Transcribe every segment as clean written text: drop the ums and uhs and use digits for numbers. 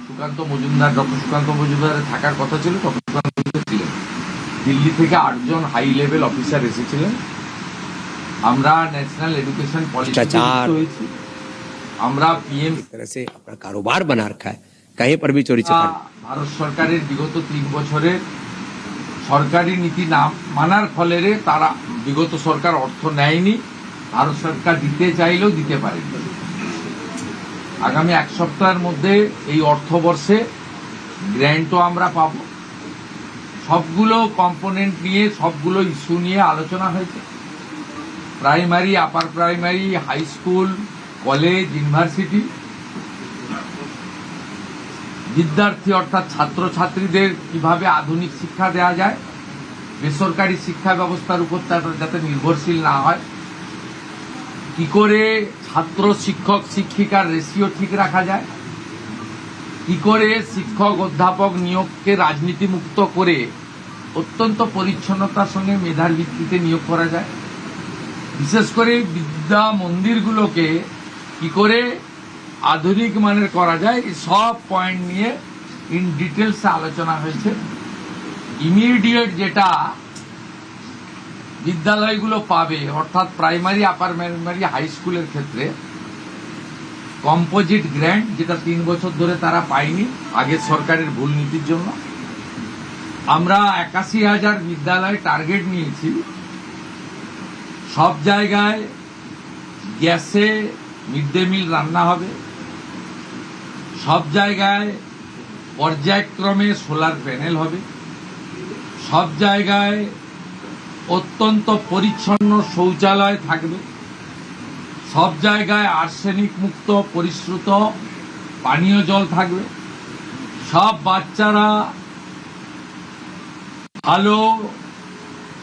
Sukanta Majumdar, doctor Sukanta মজুমদারের থাকার কথা ছিল, ডক্টর সুকান্ত মজুমদার ছিলেন। দিল্লি থেকে 8 জন হাই লেভেল অফিসার এসেছিলেন। আমরা ন্যাশনাল এডুকেশন পলিসি হয়েছি, আমরা পিএম तरह से अपना कारोबार बना रखा है, कहीं पर भी चोरी चकारी। ভারত সরকারের বিগত 3 বছরের সরকারি নীতি না মানার ফলে তারা বিগত সরকার অর্থ নেয়নি, ভারত সরকার দিতে চাইলেও দিতে পারেনি। আগামী 1 সপ্তাহের মধ্যে এই অর্থবর্ষে গ্র্যান্টও আমরা পাব। সবগুলো কম্পোনেন্ট নিয়ে, সবগুলো ইস্যু নিয়ে আলোচনা হয়েছে। Primary, upper primary, high school, college, university, বিদ্যার্থী অর্থাৎ ছাত্রছাত্রীদের কিভাবে আধুনিক শিক্ষা দেওয়া যায়, বেসরকারি শিক্ষা ব্যবস্থার উপর যাতে নির্ভরশীল না হয়, কি করে ছাত্র শিক্ষক শিক্ষিকার রেশিও ঠিক রাখা যায়, কি করে শিক্ষক অধ্যাপক নিয়োগকে রাজনীতি মুক্ত করে অত্যন্ত পরিচ্ছন্নতার সঙ্গে মেধার ভিত্তিতে নিয়োগ করা যায়, বিশেষ করে বিদ্যা মন্দিরগুলোকে কি করে আধুনিক মানের করা যায়, এই সব পয়েন্ট নিয়ে ইন ডিটেলসে আলোচনা হয়েছে। ইমিডিয়েট যেটা বিদ্যালয়গুলো পাবে, অর্থাৎ প্রাইমারি, আপার প্রাইমারি, হাই স্কুলের ক্ষেত্রে কম্পোজিট গ্র্যান্ট, যেটা 3 বছর ধরে তারা পায়নি আগের সরকারের ভুল নীতির জন্য। আমরা 81,000 বিদ্যালয় টার্গেট নিয়েছি। সব জায়গায় গ্যাসে মিড ডে মিল রান্না হবে, সব জায়গায় পর্যায়ক্রমে সোলার প্যানেল হবে, সব জায়গায় অত্যন্ত পরিচ্ছন্ন শৌচালয় থাকবে, সব জায়গায় আর্সেনিক মুক্ত পরিশ্রুত পানীয় জল থাকবে, সব বাচ্চারা ভালো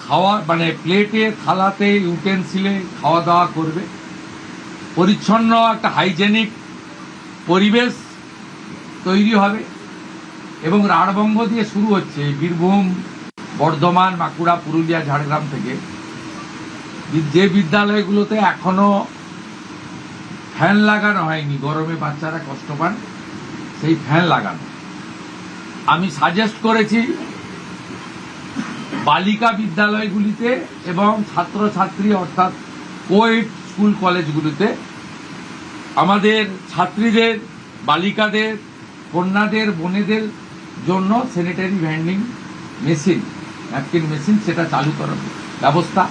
খাওয়া মানে প্লেটে, থালাতে, ইউটেন্সিলে খাওয়া দাওয়া করবে, পরিচ্ছন্ন একটা হাইজেনিক পরিবেশ তৈরি হবে। এবং রাঢ়বঙ্গ দিয়ে শুরু হচ্ছে, বীরভূম, বর্ধমান, বাঁকুড়া, পুরুলিয়া, ঝাড়গ্রাম থেকে যে বিদ্যালয়গুলোতে এখনো ফ্যান লাগানো হয়নি, গরমে বাচ্চারা কষ্ট পান, সেই ফ্যান লাগানো। আমি সাজেস্ট করেছি বালিকা বিদ্যালয়গুলিতে এবং ছাত্রছাত্রী অর্থাৎ কোয়েড স্কুল কলেজগুলিতে আমাদের ছাত্রীদের, বালিকাদের, কন্যাদের, বোনেদের জন্য sanitary vending machine, napkin machine, সেটা চালু করার ব্যবস্থা,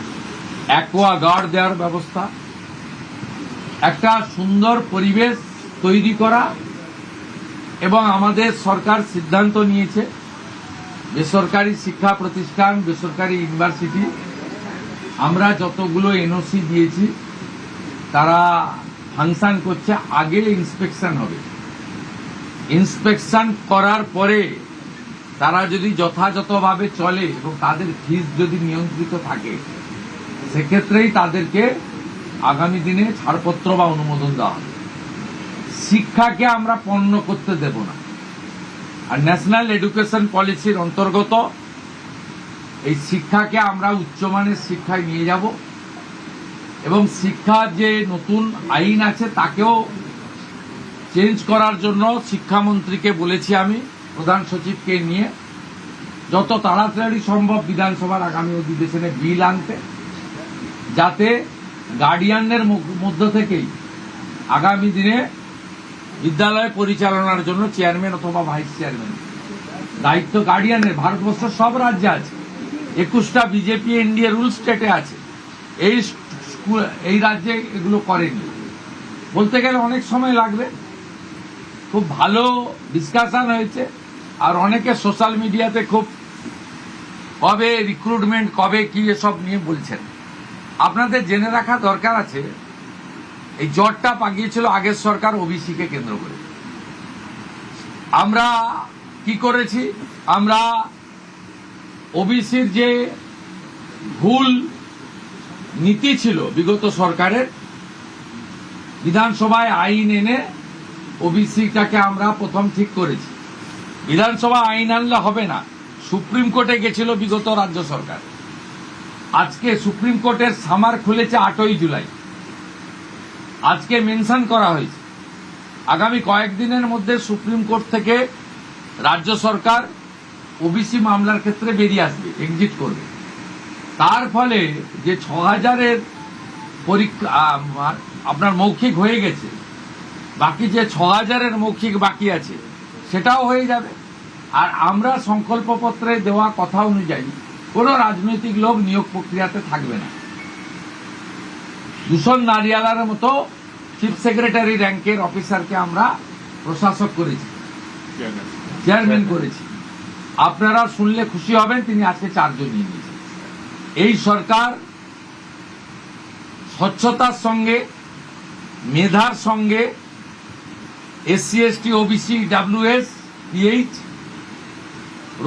অ্যাকোয়া গার্ড দেওয়ার ব্যবস্থা, একটা সুন্দর পরিবেশ তৈরি করা। এবং আমাদের সরকার সিদ্ধান্ত নিয়েছে বেসরকারি শিক্ষা প্রতিষ্ঠান, বেসরকারি ইউনিভার্সিটি, আমরা যতগুলো এনওসি দিয়েছি তারা ফাংশন করছে, আগে ইন্সপেকশন হবে, ইন্সপেকশন করার পরে তারা যদি যথাযথভাবে চলে এবং তাদের ফিস যদি নিয়ন্ত্রিত থাকে, সেক্ষেত্রেই তাদেরকে আগামী দিনে ছাড়পত্র বা অনুমোদন দেওয়া হবে। শিক্ষাকে আমরা পণ্য করতে দেব না। আর ন্যাশনাল এডুকেশন পলিসির অন্তর্গত এই শিক্ষাকে আমরা উচ্চমানের শিক্ষায় নিয়ে যাব এবং শিক্ষার যে নতুন আইন আছে তাকেও চেঞ্জ করার জন্য শিক্ষামন্ত্রীকে বলেছি, আমি প্রধান সচিবকে নিয়ে যত তাড়াতাড়ি সম্ভব বিধানসভার আগামী অধিবেশনে বিল আনতে, যাতে গার্ডিয়ানদের মধ্য থেকেই আগামী দিনে বিদ্যালয় পরিচালনার জন্য চেয়ারম্যান অথবা ভাইস চেয়ারম্যান দায়িত্ব গার্ডিয়ানের ভারতবর্ষের সব রাজ্যে আছে। 21টা বিজেপি এনডিএ রুল স্টেটে আছে, এই রাজ্যে এগুলো করেনি। বলতে গেলে অনেক সময় লাগবে। খুব ভালো ডিসকাশন হয়েছে, আর অনেকে সোশ্যাল মিডিয়াতে খুব কবে রিক্রুটমেন্ট, কবে কি এসব নিয়ে বলছেন। আপনাদের জেনে রাখা দরকার আছে, এই জটটা পাকিয়েছিল আগের সরকার ওবিসিকে কেন্দ্র করে। আমরা কি করেছি, আমরা ওবিসির যে ভুল নীতি ছিল বিগত সরকারের, বিধানসভায় আইন এনে ওবিসিটাকে আমরা প্রথম ঠিক করেছি। বিধানসভা আইন আনলে হবে না, সুপ্রিম কোর্টে গেছিল বিগত রাজ্য সরকার। আজকে সুপ্রিম কোর্টের সামার খুলেছে 8ই জুলাই, আজকে মেনশন করা হয়েছে আগামী কয়েকদিনের মধ্যে সুপ্রিম কোর্ট থেকে রাজ্য সরকার ওবিসি মামলার ক্ষেত্রে বেরিয়ে আসবে, এক্সিট করবে। তার ফলে যে ৬,০০০-এর পরীক্ষা আপনার মৌখিক হয়ে গেছে, বাকি যে ৬,০০০-এর মৌখিক বাকি আছে সেটাও হয়ে যাবে। আর আমরা সংকল্পপত্রে দেওয়া কথা অনুযায়ী কোনো রাজনৈতিক লোক নিয়োগ প্রক্রিয়াতে থাকবে না। দূষণ নারিয়ালার মতো চিফ সেক্রেটারি র্যাঙ্কের অফিসারকে আমরা প্রশাসক করেছি, চেয়ারম্যান করেছি। আপনারা শুনলে খুশি হবেন, তিনি আজকে 4 জন নিয়ে নিয়েছেন। এই সরকার স্বচ্ছতার সঙ্গে, মেধার সঙ্গে SC ST OBC WS PH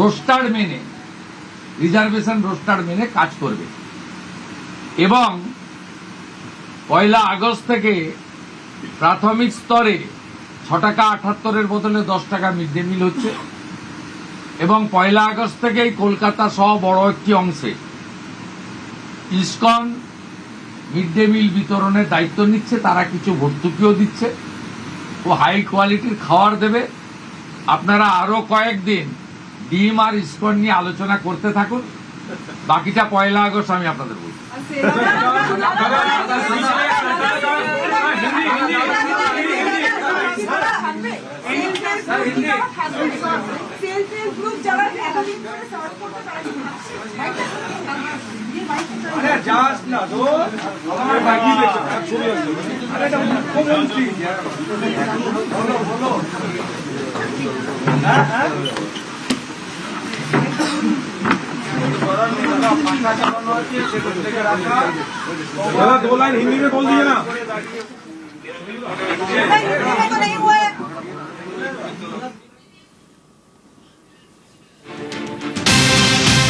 roster মেনে, রিজার্ভেশন রোস্টার মেনে কাজ করবে। এবং 1 আগস্ট থেকে প্রাথমিক স্তরে 6 টাকা 78-এর বদলে 10 টাকা মিড ডে মিল হচ্ছে। এবং 1 আগস্ট থেকেই কলকাতা সহ বড় একটি অংশে ইসকন মিড ডে মিল বিতরণের দায়িত্ব নিচ্ছে, তারা কিছু ভর্তুকিও দিচ্ছে ও হাই কোয়ালিটির খাবার দেবে। আপনারা আরো কয়েকদিন ডিম আর ইসকন নিয়ে আলোচনা করতে থাকুন, বাকিটা 1 আগস্ট আমি আপনাদের বলবো। दादा 2 लाइन हिंदी में बोल दिए ना।